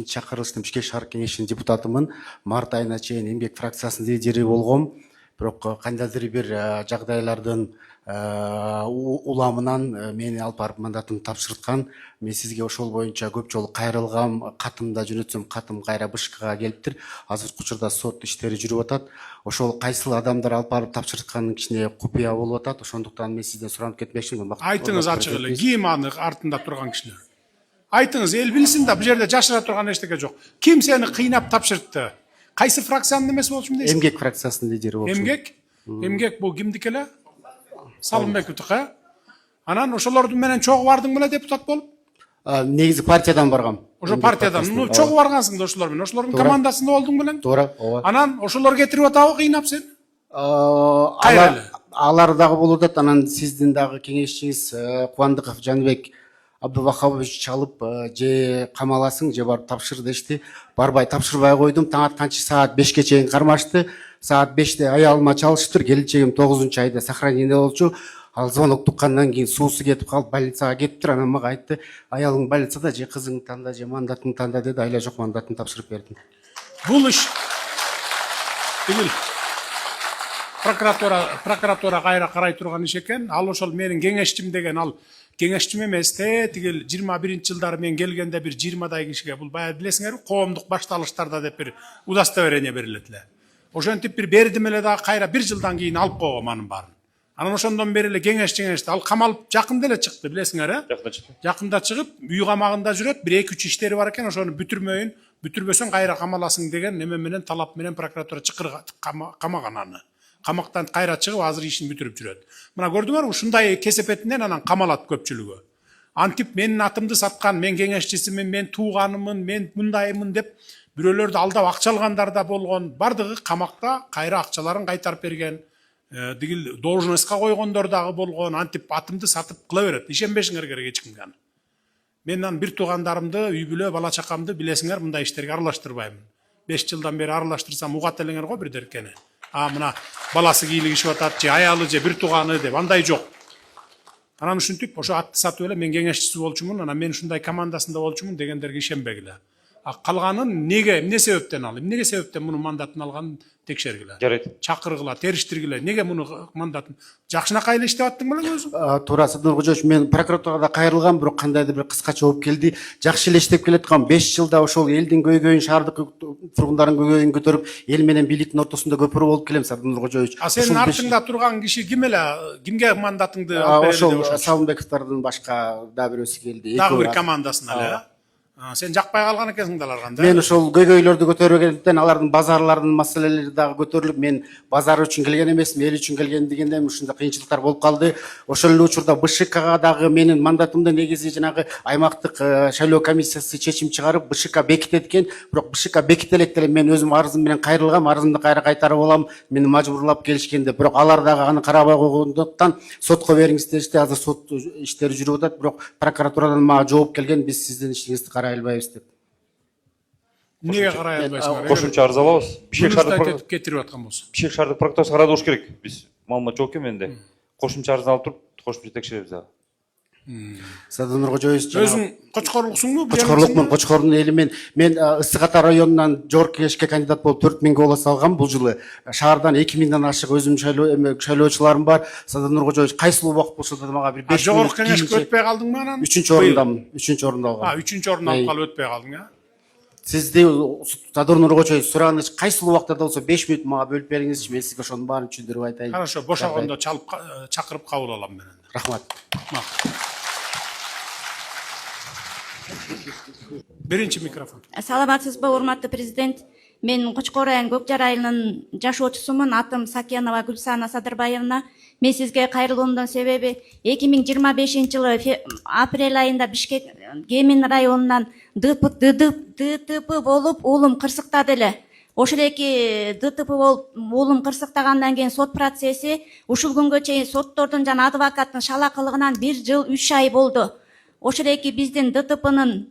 чакырылыштын Бишкек шаардык кеңешинин депутатымын. Март айына чейин эмгек фракциясынын лидери болгом. Бирок кандайдыр бир жагдайлардын уламынан мени алып барып мандатын тапшырткан. Мен сизге ошол боюнча көп жолу кайрылгам, катымда жөнөтсөм, катым кайра БШКга келиптир. Азыркы учурда сот иштери жүрүп атат. Ошол кайсыл адамдар алып барып тапшыртканын кичине купуя болуп атат. Ошондуктан мен сизден суранып кетмекчимин. Айтыңыз ачык эле, ким аны артында турган кишилер? Айтыңыз, ел білсін да, бұл жерде жашыра тұрған ештеңе жоқ. Ким сені қиынап тапшыртты? Қайсы фракцияның немесі болчумун дейсиз? Эмгек фракциясынын лидери болчумун. Эмгек? Эмгек бул кимдики эле? Салымбековдук, э? Анан ошолордун менен чогуу бардың беле депутат болуп? Негизи партиядан баргам. Ошо партиядан. Ну, чогуу баргансың да ошолор менен. Ошолордун командасында болдуң белең? Туура, ооба. Анан ошолор кетирип атабы кыйнап сен? Алар дагы болуп атат. Анан сиздин дагы кеңешчиңиз Кубандыков Жанбек Абдувахабович чалып, же камаласың, же барып тапшыр дешти. Барбай тапшырбай койдум. Таң атканчы саат 5ке чейин кармашты. Саат 5те аялыма чалыштыр. Келинчегим 9-айда сохранениеде болчу. Ал звонок туккандан кийин суусу кетип калып, больницага кетиптир. Анан мага айтты, аялың больницада, же кызың танда, же мандатың танда деди. Айла жок, мандатын тапшырып бердим. Бул иш тигил прокуратура кайра карай турган иш экен. Ал ошол менин кеңешчим деген, ал кеңешчим эмес, тигил 21-жылдары мен келгенде бир 20дай кишиге бул баягы билесиңерби, коомдук башталыштарда деп бир удостоверение берилет эле. Ошентип бир бердим эле дагы кайра 1 жылдан кийин алып койгом анын баарын. Анан ошондон бери эле кеңешчи ал камалып жакында эле чыкты, билесиңер, э? Жакында чыкты. Жакында чыгып, үй камагында жүрөт, бир 2-3 иштери бар экен, ошону бүтүрмөйүн, бүтүрбөсөң кайра камаласың деген неме менен талап менен прокуратура камаган аны. Камактан кайра чыгып, азыр ишин бүтүрүп жүрөт. Мына көрдүңөрбү, ушундай кесепетинен анан камалат көпчүлүгү. Антип менин атымды саткан, мен кеңешчисимин, мен тууганымын, мен мындаймын деп бирөөлөрдү алдап акча алгандар да болгон. Бардыгы камакта кайра акчаларын кайтарып берген. Дигил должностька койгондор дагы болгон. Антип атымды сатып кыла берет. Ишенбешиңер керек эч кимге. Мен анан бир туугандарымды, үй бүлө, бала чакамды билесиңер мындай иштерге аралаштырбаймын. 5 жылдан бери аралаштырсам угат элеңер го бир деркени. Мына баласы кийлигишип атат, же аялы, же бир тууганы деп, андай жок. Анан ушинтип, ошо атты сатып эле мен кеңешчиси болчумун, анан мен ушундай командасында болчумун дегендерге ишенбегиле. Калганын эмне себептен ал? Эмне себептен мунун мандатын алганын текшергиле. Жарайт. Чакыргыла, териштиргиле. Неге муну мандатын? Жакшынакай эле иштеп аттың белең өзүң? Туура, Садыр Кожоевич, мен прокуратурада кайрылгам, бирок кандайдыр бир кыскача болуп келди. Жакшы эле иштеп келаткан 5 жылда ошол элдин көйгөйүн, шаардык тургундардын көйгөйүн көтөрүп, эл менен бийликтин ортосунда көпүрө болуп келем, Садыр Кожоевич. Сенин артыңда турган киши ким эле? Кимге мандатыңды алып берди деп ошол Салымбековдордун башка да бирөөсү келди. Дагы бир командасына эле. Сен жакпай калган экенсиң да аларга. Мен ошол көйгөйлөрдү көтөргөндөн алардын базарлардын маселелери дагы көтөрүлүп, мен базар үчүн келген эмесмин, эл үчүн келген дегенде ушундай кыйынчылыктар болуп калды. Ошол эле учурда БШКга дагы менин мандатымды негизи жанагы аймактык шайлоо комиссиясы чечим чыгарып, БШК бекитет экен, бирок БШК бекителек деле мен өзүм арызым менен кайрылгам, арызымды кайра кайтарып алам, мени мажбурлап келишкенде, бирок алар дагы аны карабай койгондуктан сотко бериңиз дешти. Азыр сот иштери жүрүп атат, бирок прокуратурадан мага жооп келген, биз сиздин ишиңизди карай албайбыз деп. Неге карай албайсыңар? Кошумча арыз алабыз. Бишкек шаардык кетирип аткан болсо. Бишкек шаардык прокуратурасы карадыш керек. Биз маалымат жок экен менде. Кошумча арыз алып туруп, кошумча текшеребиз дагы. Садыр Кожоевич, өзүң Кочкорлуксуңбу? Кочкорлукмун, Кочкордун элимин. Мен Ысык Ата районунан жогорку кеңешке кандидат болуп 4000 голос алгам бул жылы. Шаардан 2000ден ашык өзүм шайлоочуларым бар. Садыр Кожоевич, кайсыл убакыт болсо да мага бир 5 жогорку кеңешке өтпөй калдыңбы анан? 3-орундамын. 3-орунда алгам. 3-орунда алып калып өтпөй калдың, а? Сизди Садыр Кожоевич сураныч кайсыл убакта да болсо 5 мүнөт мага бөлүп бериңизчи, мен сизге ошонун баарын түшүндүрүп айтайын. Хорошо, бошогондо чакырып кабыл алам мен. Рахмат. Биринчи микрофон. Саламатсызбы, урматтуу президент? Мен Кочкор район Көкжар айылынын жашоочусумун. Атым Сакенова Гүлсана Садырбаевна. Мен сизге кайрылуумдун себеби 2025-жылы апрель айында Бишкек Кемин районунан ДТП болуп уулум кырсыктады эле. Ошол эки ДТП болуп уулум кырсыктагандан кийин сот процесси ушул күнгө чейин соттордун жана адвокаттын шалакылыгынан 1 жыл 3 ай болду. Ошол эки биздин ДТПнын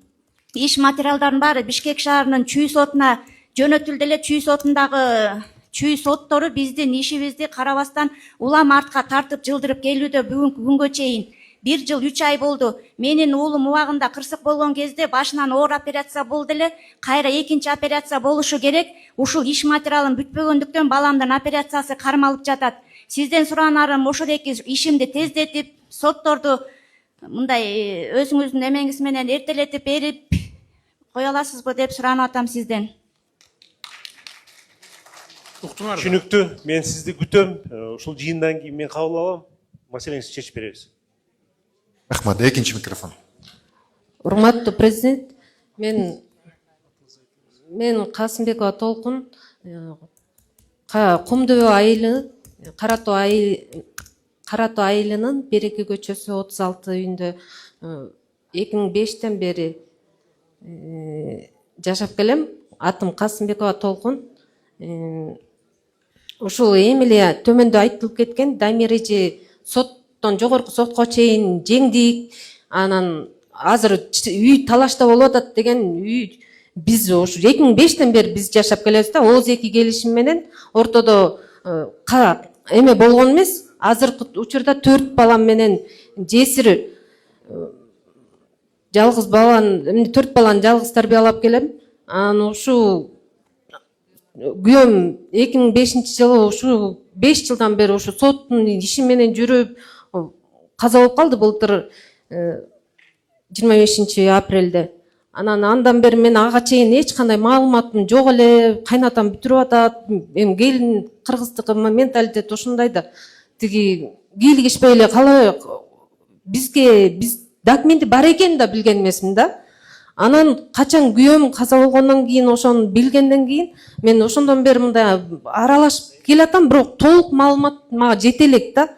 иш материалдарын баары Бишкек шаарынын чүй сотуна жөнөтүлдү эле. Чүй сотундагы чүй соттору биздин ишибизди карабастан улам артка тартып жылдырып келүүдө бүгүнкү күнгө чейин 1 жыл 3 ай болду. Менин уулум убагында кырсык болгон кезде башынан оор операция болду эле. Кайра экинчи операция болушу керек. Ушул иш материалым бүтпөгөндүктөн баламдын операциясы кармалып жатат. Сизден суранарым ошол эки ишимди тездетип, сотторду мындай өзүңүздүн эмеңиз менен эртелетип берип кое аласызбы деп суранып атам сизден. Түшүнүктүү. Мен сизди күтөм. Ушул жыйындан кийин мен кабыл алам. Маселеңизди чечип беребиз. Рахмат. Экинчи микрофон. Урматтуу президент, мен Касымбекова Толкун, Кумдөбө айылы, Каратоо айылынын Береке көчөсү 36 үйүндө 2005-тен бери жашап келем. Атым Касымбекова Толкун. Ушул эми эле төмөндө айтылып кеткен Дамир эже соттон жогорку сотко чейин жеңдик. Анан азыр үй талашта болуп атат деген үй биз ушу 2005-тен бери биз жашап келебиз да. Оз эки келишим менен ортодо эме болгон эмес. Азыркы учурда 4 балам менен жесир жалгыз баланы 4 баланы жалгыз тарбиялап келем. Анан ушу күйөөм 2005-жылы ушу 5 жылдан бери ушу соттун иши менен жүрүп каза болуп калды былтыр 25-апрелде. Андан бери мен ага чейин эч кандай маалыматым жок эле. Кайнатам бүтүрүп атат. Эми келин кыргыздыкы менталитет ушундай да. Тиги кийлигишпей эле калай биз документи бар экенин да билген эмесмин да. Анан качан күйөөм каза болгондон кийин ошону билгенден кийин мен ошондон бери мындай аралашып келатам, бирок толук маалымат мага жете элек да.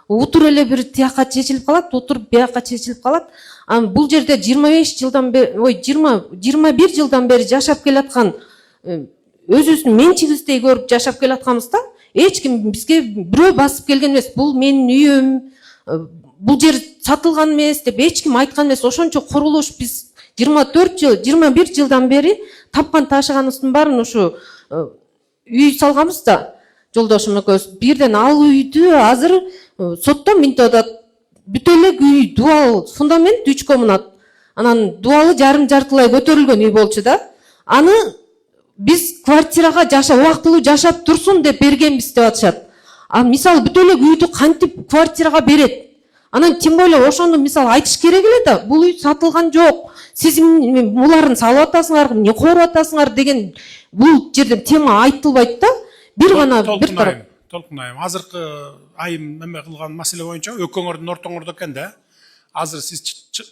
Утур эле бир тияка чечилип калат, утур бияка чечилип калат. Анан бул жерде 25 жылдан бери, 21 жылдан бери жашап келаткан өзүбүздүн менчигибиздей көрүп жашап келатканбыз да. Эч ким бизге бирөө басып келген эмес. Бул менин үйүм, бул жер сатылган эмес деп эч ким айткан эмес. Ошончо курулуш биз 21 жылдан бери тапкан ташыганыбыздын баарын ушу үй салганбыз да. Жолдошум экөөбүз бирден ал үйдү азыр соттон минтип атат. Бүт эле үй дуал фундамент 3 комнат. Анан дуалы жарым-жартылай көтөрүлгөн үй болчу да. Аны биз квартирага убактылуу жашап турсун деп бергенбиз деп атышат. Мисалы бүт эле үйдү кантип квартирага берет? Анан тем более ошону мисалы айтыш керек эле да. Бул үй сатылган жок. Сиз буларын салып атасыңар, эмне кооруп атасыңар деген бул жерде тема айтылбайт да. Бир гана бир тарап. Толкунайым. Азыркы айым эме кылган маселе боюнча экөөңөрдүн ортоңордо экен да. Азыр сиз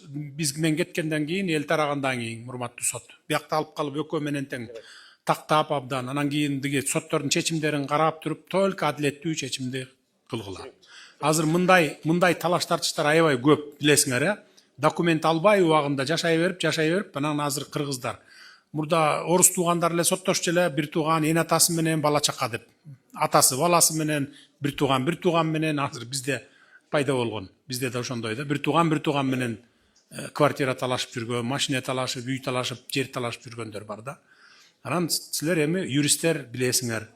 биз менен кеткенден кийин, эл тарагандан кийин, урматтуу сот, биякта алып калып экөө менен тең тактап абдан, анан кийин диги соттордун чечимдерин карап туруп, только адилеттүү чечимди кылгыла. Азыр мындай талаш тартыштар аябай көп, билесиңер, документ албай убагында жашай берип, анан азыр кыргыздар мурда орус туугандар эле соттошчу эле, бир тууган эн атасы менен бала чака деп. Атасы баласы менен, бир тууган менен азыр бизде пайда болгон. Бизде да ошондой да. Бир тууган менен квартира талашып жүргөн, машина талашып, үй талашып, жер талашып жүргөндөр бар да. Анан силер эми юристтер билесиңер.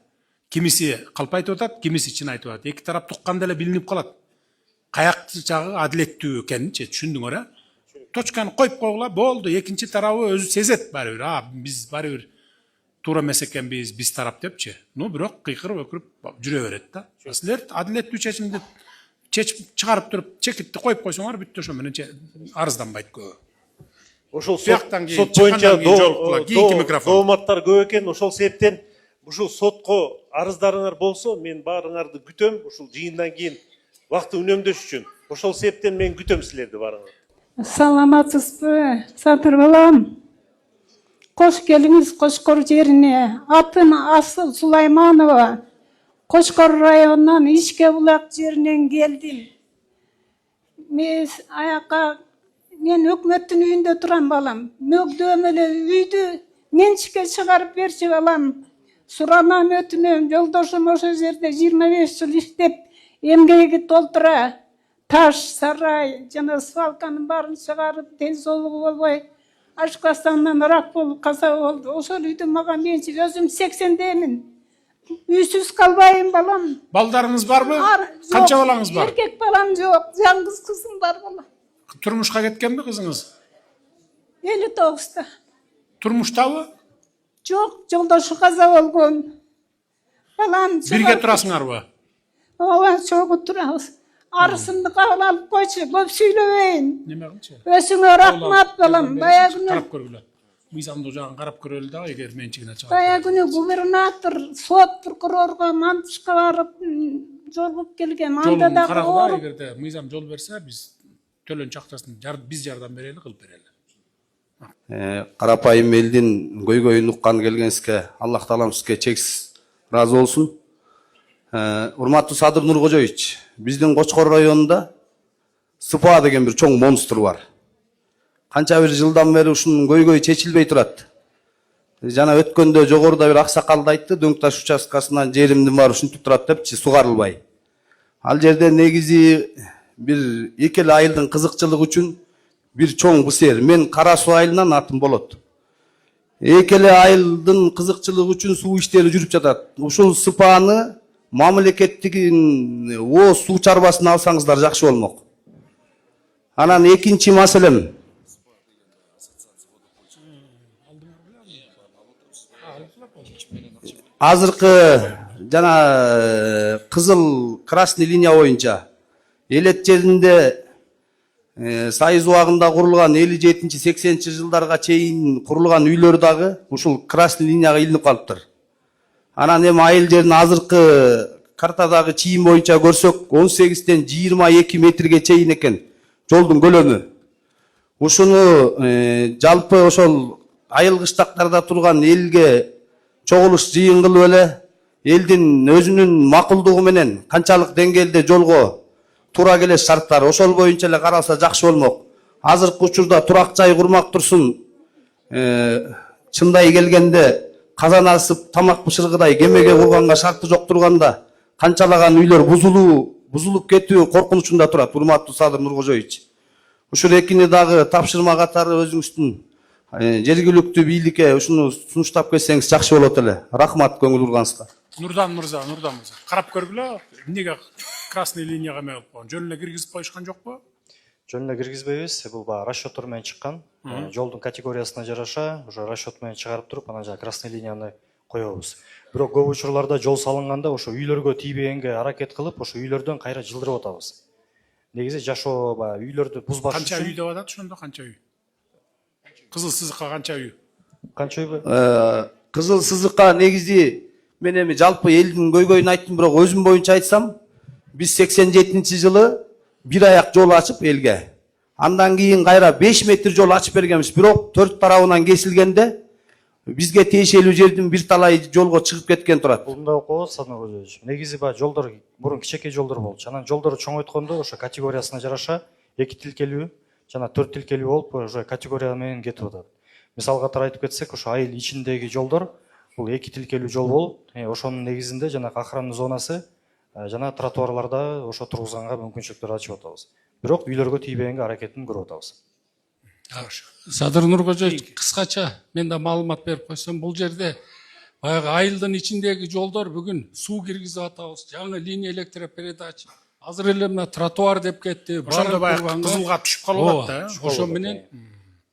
Кимиси калп айтып атат, кимиси чын айтып атат. Эки тарап тукканда эле билинип калат. Каяк жагы адилеттүү экенинчи түшүндүңөр, точканы коюп койгула, болду. Экинчи тарабы өзү сезет баары бир. Биз баары бир туура эмес экенбиз, биз тарап депчи. Бирок кыйкырып өкүрүп жүрө берет да. Силер адилеттүү чечимди чечип чыгарып туруп, чекитти коюп койсоңор бүттү, ошо менен арызданбайт көбү. Ошол сот боюнча дооматтар көп экен, ошол себептен ушул сотко арыздарыңар болсо, мен баарыңарды күтөм, ушул жыйындан кийин вакытты үнөмдөш үчүн. Ошол себептен мен күтөм силерди баарыңарды. Саламатсызбы, Сатыр балам? Кош келиңиз Кошкор жерине. Атым Асыл Сулайманова. Кошкор районунан Ишке булак жеринен келдим. Мен өкмөттүн үйүндө турам балам. Мөгдөм эле үйдү менчикке чыгарып берчи балам. Суранам өтүнөм, жолдошум ошол жерде 25 жыл иштеп эмгеги толтура. Таш, сарай, жана свалканын баарын чыгарып, ден соолугу болбой, ашкастандан рак болуп каза болду. Ошол үйдү мага менчик, өзүм 80демин. Үйсүз калбайм балам. Балдарыңыз барбы? Канча балаңыз бар? Эркек балам жок, жалгыз кызым бар балам. Турмушка кеткенби кызыңыз? 59-та. Турмуштабы? Жок, жолдошу каза болгон. Балам бирге турасыңарбы? Ооба, чогуу турабыз. Арысымды кабыл алып койчу, көп сүйлөбөйүн. Неме кылчу? Өсүңө рахмат балам. Баягы карап көргүлө. Мыйзамдуу жагын карап көрөлү да, эгер менчигине чыгат. Баягы губернатор, сот прокурорго мантышка барып жолугуп келгем. Анда да карагыла, эгерде мыйзам жол берсе, биз төлөнчү акчасын биз жардам берели, кылып берели. Карапайым элдин көйгөйүн уккан келгенсизге Аллах таалам сизге чексиз ыраазы болсун. Урматтуу Садыр Нуркожоевич, биздин Кочкор районунда СПА деген бир чоң монстр бар. Канча бир жылдан бери ушунун көйгөйү чечилбей турат. Жана өткөндө жогоруда бир аксакалды айтты, Дөң таш участкасынан жеримдин баары ушинтип турат депчи, сугарылбай. Ал жерде негизи бир эки эле айылдын кызыкчылыгы үчүн бир чоң бысер. Мен Кара Суу айылынан атым болот. Эки эле айылдын кызыкчылыгы үчүн суу иштери жүрүп жатат. Ушул СПАны мамлекеттигин суу чарбасын алсаңыздар жакшы болмок. Анан экинчи маселем. Азыркы жана кызыл красный линия боюнча элет жеринде Сайыз убагында курулган 57-80 жылдарга чейин курулган үйлөр дагы ушул красный линияга илинип калыптыр. Анан эми айыл жерин азыркы картадагы чийим боюнча көрсөк 18-тен 22 метрге чейин экен жолдун көлөмү. Ушуну жалпы ошол айыл кыштактарда турган элге чогулуш жыйын кылып эле элдин өзүнүн макулдугу менен канчалык деңгээлде жолго тура келеш шарттар ошол боюнча эле каралса жакшы болмок. Азыркы учурда турак жай курмак турсун, чындай келгенде казан асып тамак бышыргыдай кемеге курганга шарты жок турганда канчалаган үйлөр бузулуп кетүү коркунучунда турат. Урматтуу Садыр Нуркожоевич, ушул экини дагы тапшырма катары өзүңүздүн жергиликтүү бийликке ушуну сунуштап кетсеңиз жакшы болот эле. Рахмат көңүл бурганыңызга. Нурдан мырза, карап көргүлө, эмнеге красный линияга эме кылып койгон? Жөн эле киргизип коюшкан жокпу? Жөн эле киргизбейбиз. Бул баягы расчеттор менен чыккан. Жолдун категориясына жараша, уже расчет менен чыгарып туруп, анан жана красный линияны коебуз. Бирок көп учурларда жол салынганда ошо үйлөргө тийбегенге аракет кылып, ошо үйлөрдөн кайра жылдырып атабыз. Негизи жашоо баягы үйлөрдү бузбаш үчүн. Канча үй деп атат ошондо, канча үй? Кызыл сызыкка канча үй? Канча үй? Кызыл сызыкка негизи мен эми жалпы элдин көйгөйүн айттым, бирок өзүм боюнча айтсам, биз 87-жылы бир аяк жол ачып элге. Андан кийин кайра 5 метр жол ачып бергенбиз, бирок төрт тарабынан кесилгенде бизге тиешелүү жердин бир талай жолго чыгып кеткен турат. Мындай окуп Садыр Нуркожоевич. Негизи баягы жолдор мурун кичекей жолдор болчу. Анан жолдорду чоңойткондо ошо категориясына жараша 2 тилкелүү жана 4 тилкелүү болуп уже категория менен кетип атат. Мисал катары айтып кетсек, ошо айыл ичиндеги жолдор бул 2 тилкелүү жол болуп, ошонун негизинде жана охранный зонасы жана тротуарларда ошо тургузганга мүмкүнчүлүктөр ачып атабыз. Бирок үйлөргө тийбегенге аракетин көрүп атабыз. Садыр Нуркожоевич, кыскача мен да маалымат берип койсом, бул жерде баягы айылдын ичиндеги жолдор бүгүн суу киргизип атабыз. Жаңы линия электропередач. Азыр эле мына тротуар деп кетти. Ошондо баягы кызылга түшүп калып атат да. Ошо менен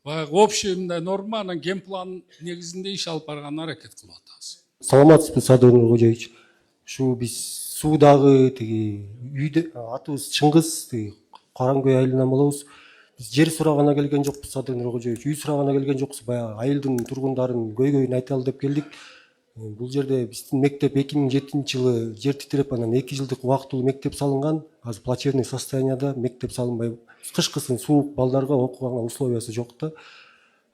баягы общий мындай норма, анан генплан негизинде иш алып барганга аракет кылып атабыз. Саламатсызбы, Садыр Нуркожоевич. Ушу биз суудагы тиги үйдө атыбыз Чыңгыз, тиги Караңкөй айылынан болобуз. Биз жер сурагана келген жокпуз, Садыр Нуркожоевич. Үй сурагана келген жокпуз. Баягы айылдын тургундарынын көйгөйүн айталы деп келдик. Бул жерде биздин мектеп 2007-жылы жер титиреп, анан 2 жылдык убактылуу мектеп салынган. Азыр плачевный состоянияда мектеп салынбай, кышкысын суук, балдарга окуганга условиясы жок да.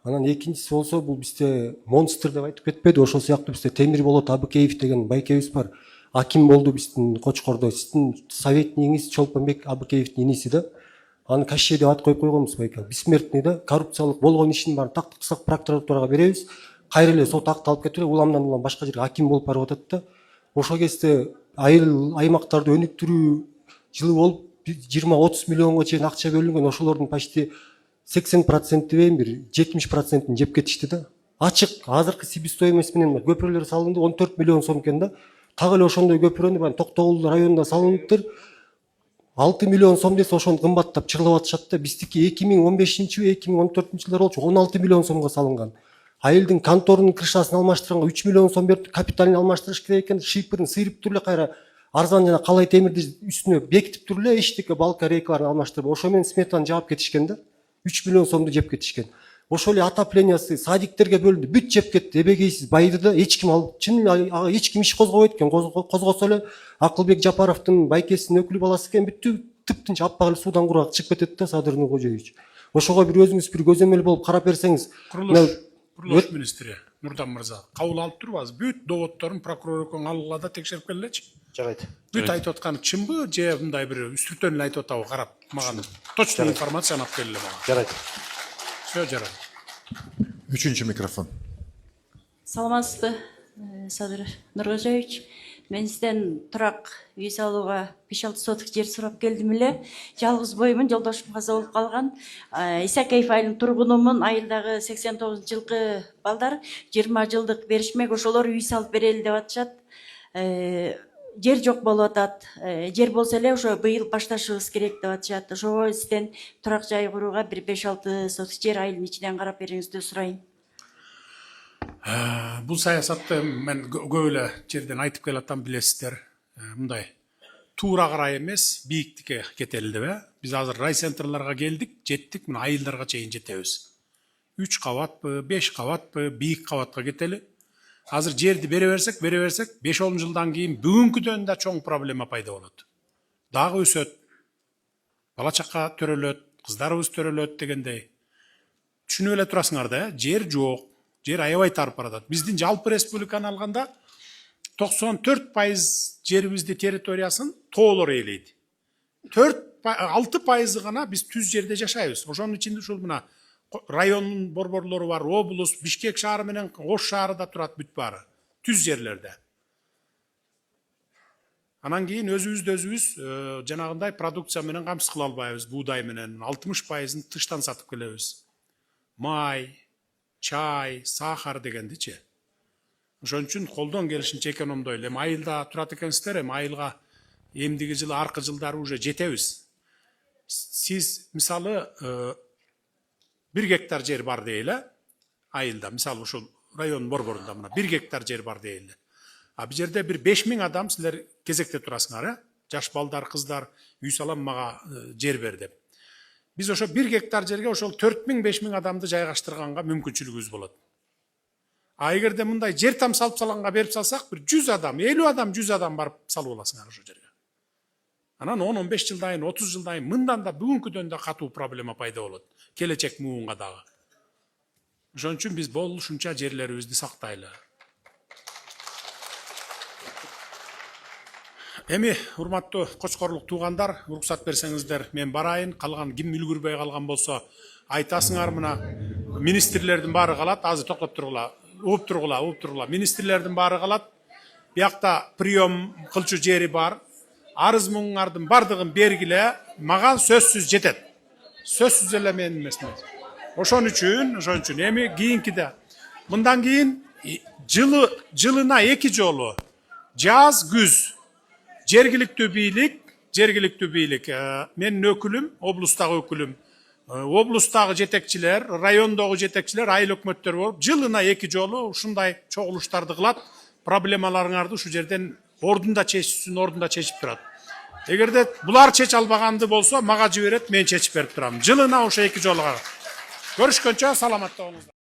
Анан экинчиси болсо, бул бизде монстр деп айтып кетпеди. Ошол сыяктуу бизде Темир Болот Абыкеев деген байкебиз бар. Аким болду биздин Кочкордо. Сиздин советниңиз Чолпонбек Абыкеевдин иниси да. Аны Кашше деп ат коюп койгонбуз байке. Бессмертный да, коррупциялык болгон ишин баарын тактыксак прокуратурага беребиз. Кайра эле сот акталып кетип, уламдан улам башка жерге аким болуп барып атат да. Ошол кезде айыл аймактарды өнүктүрүү жылы болуп 20-30 миллионго чейин акча бөлүнгөн. Ошолордун почти 80% дейм, бир 70%-ин жеп кетишти да. Ачык азыркы себестоимость менен көпүрөлөр салынды, 14 миллион сом экен да. Так эле ошондой көпүрөнү Токтогул районунда салыныптыр. 6 миллион сом десе ошону кымбаттап чыгылып атышат да. Биздики 2015-2014-жылдар болчу 16 миллион сомго салынган. Айылдын конторунун крышасын алмаштырганга 3 миллион сом берип, капиталын алмаштырыш керек экен. Шипырын сыйрып туруп эле кайра арзан жана калай темирди үстүнө бекитип туруп эле эчтеке балка рейкаларын алмаштырып, ошо менен сметаны жаап кетишкен да. 3 миллион сомду жеп кетишкен. Ошол эле отоплениясы садиктерге бөлүндү, бүт жеп кетти. Эбегейсиз байды да эч ким алып, чын ага эч ким иш козгобойт экен. Козгосо эле Акылбек Жапаровдун байкесинин өкүлү баласы экен, бүттү тыптынч аппак эле суудан кургак чыгып кетет да, Садыр Нуркожоевич. ошого бир өзүңүз бир көзөмөл болуп карап берсеңиз. Курулуш министри Нурдан мырза кабыл алып турбайбыз? Бүт доводдорун прокурор экөөң алгыла да текшерип келелечи. Жарайт. Бүт айтып атканы чынбы же мындай бир үстүртөн эле айтып атабы карап мага точный информацияны алып келе мага. Жарайт. Все жарайт. Üçüncü mikrofon. Саламатсызбы, Садыр Нуркожоевич. Мен сизден турак үй салууга 5-6 соток жер сурап келдим эле. Жалгыз боймун, жолдошум каза болуп калган. Исакеев айылынын тургунумун. Айылдагы 89 жылкы балдар 20 жылдык беришмек, ошолор үй салып берели деп атышат. Жер жок болуп атат. Жер болсо эле ошо быйыл башташыбыз керек деп атышат. Ошого сизден турак жай курууга бир 5-6 соток жер айылдын ичинен карап бериңизди сурайын. Бул саясатты мен көп эле жерден айтып келатам, билесиздер. Мындай туура карай эмес, бийиктикке кетели деп. Биз азыр райцентрларга келдик, жеттик, мына айылдарга чейин жетебиз. 3 кабатпы, 5 кабатпы, бийик кабатка кетели. Азыр жерди бере берсек, 5-10 жылдан кийин бүгүнкүдөн да чоң проблема пайда болот. Дагы өсөт. Бала чакка төрөлөт, кыздарыбыз төрөлөт дегендей. Түшүнүп эле турасыңар да, жер жок. Жер аябай тарып баратат. Биздин жалпы республиканы алганда 94% жерибизди территориясын тоолор ээлейт. 6% гана биз түз жерде жашайбыз. Ошонун ичинде ушул мына райондун борборлору бар, облус, Бишкек шаары менен Ош шаары да турат бүт баары. Түз жерлерде. Анан кийин өзүбүз жанагындай продукция менен камсыз кыла албайбыз. Буудай менен 60%-ын тыштан сатып келебиз. Май, чай, сахар дегендичи. Ошон үчүн колдон келишинче экономдойлу. Эми айылда турат экенсиздер, эми айылга эмдиги жылы, аркы жылдары уже жетебиз. Сиз мисалы 1 гектар жер бар дейли, айылда, мисалы ушул район борборунда мына 1 гектар жер бар дейли. А бул жерде бир 5000 адам силер кезекте турасыңар, жаш балдар, кыздар, үй салам мага жер бер деп. Биз ошо 1 гектар жерге ошол 4000-5000 адамды жайгаштырганга мүмкүнчүлүгүбүз болот. А эгерде мындай жер там салып салганга берип салсак, бир 100 адам, 50 адам, 100 адам барып салып аласыңар ошол жерге. Анан 10-15 жылдан кийин, 30 жылдан кийин мындан да бүгүнкүдөн да катуу проблема пайда болот. Келечек муунга дагы. Ошон үчүн биз болушунча жерлерибизди сактайлы. Эми урматтуу Кочкорлук туугандар, уруксат берсеңиздер, мен барайын. Калган ким үлгүрбөй калган болсо айтасыңар, мына министрлердин баары калат. Азыр токтоп тургула, ууп тургула. Министрлердин баары калат. Биякта прием кылчу жери бар. Арыз муңдардын бардыгын бергиле, мага сөзсүз жетет. Сөзсүз эле менин эмесин. Ошон үчүн эми кийинкиде мындан кийин жылына 2 жолу жаз, күз жергиликтүү бийлик, менин өкүлүм, облустагы өкүлүм, облустагы жетекчилер, райондогу жетекчилер, айыл өкмөттөр болуп, жылына 2 жолу ушундай чогулуштарды кылат. Проблемаларыңарды ушу жерден ордунда чечип турат. Эгерде булар чече албаганды болсо, мага жиберет, мен чечип берип турам. Жылына ошо 2 жолуга. Көрүшкөнчө саламатта болуңуздар.